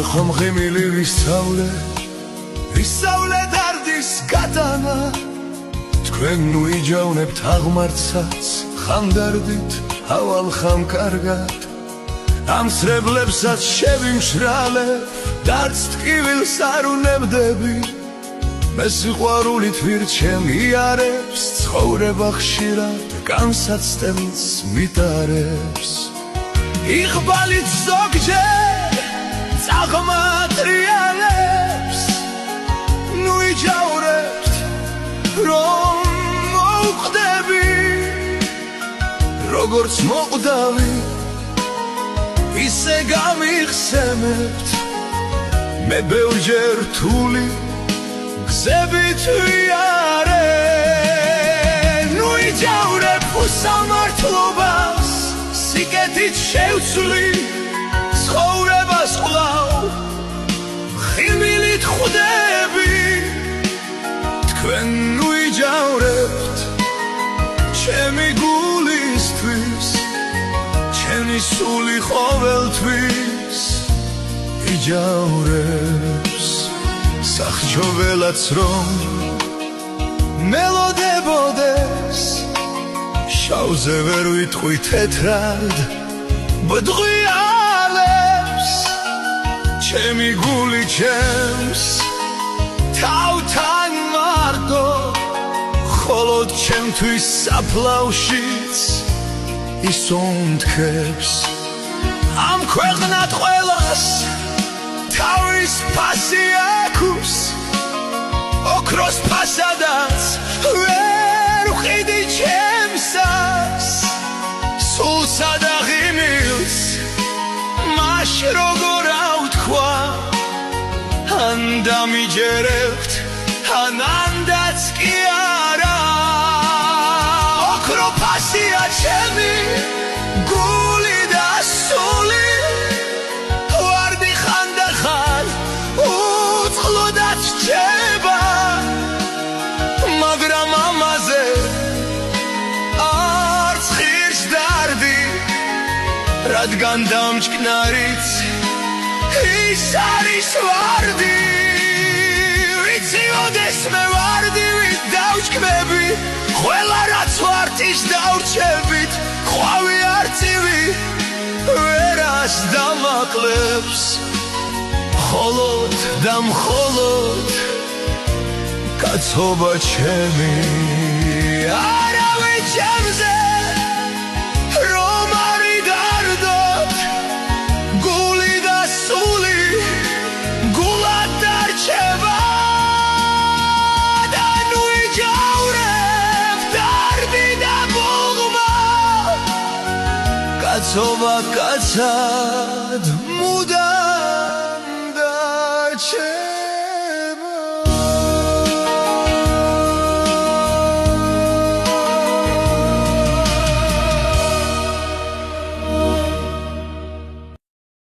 ხომ ღიმილი ვისწავლე დარდის გატანა თქვენ ნუ იჯავნებთ აღმართსაც ხამ დარდით ავალ ხამ კარგად ამ სრებლებსაც შევიმშრალებ დარც ტკივილს არ უნებდები მე სიყვარულით ვირჩემიარებს ცხოვრება ხშირად განსაცდელს მიტარებს იღბალით ზოგჯერ წაღმატრიალებს ნუ იჯავრებთ რომ მოვხდები როგორც მოყდავი ისე გამიხსენებთ მე ბევრჯერ რთული გზებით ვიარე ნუ იჯავრებ უსამართლობას სიკეთით შევცვლი ცხოვრებას ყვლავ ღიმილით ხვდები თქვენ ნუ იჯავრებთ ჩემი გულისთვის ჩემი სული ყოველთვის იჯავრებს სახჯობელაც რომ მელოდებოდეს შავზე ვერ ვიტყვი თეთრად ბდღვიალებს ჩემი გული ჩემს თავთან მარტო ხოლოდ ჩემთვის საფლავშიც ისონთქებს ამ ქვეყნად ყველას თავის ფასი აქვს ოქროს ფასადაც ვერ ვყიდი ჩემსას სულსა და ღიმილს მაშ როგორ ავთქვა ან დამიჯერებთ ან ანდაც კი არა ოქრო ფასია ჩემი გული და სული ვარდი ხანდახან უწყლოდაც რჩება მაგრამ ამაზე არც ღირს დარდი რადგან დამჭკნარიც ის არის ვარდი ვიცი ოდესმე ვარდი ვით დავჭკმები ყველა რაც ვართ ის დავრჩებით ყვავი არწივი ვერას დამაკლებს მხოლოდ და მხოლოდ კაცობა ჩემი არავის ჩემზე რომ არ იდარდოთ გული და სული გულად დარჩება და ნუ იჯავრებ დარდი და ბუღმა კაცობა კაცად მუდამ დარჩება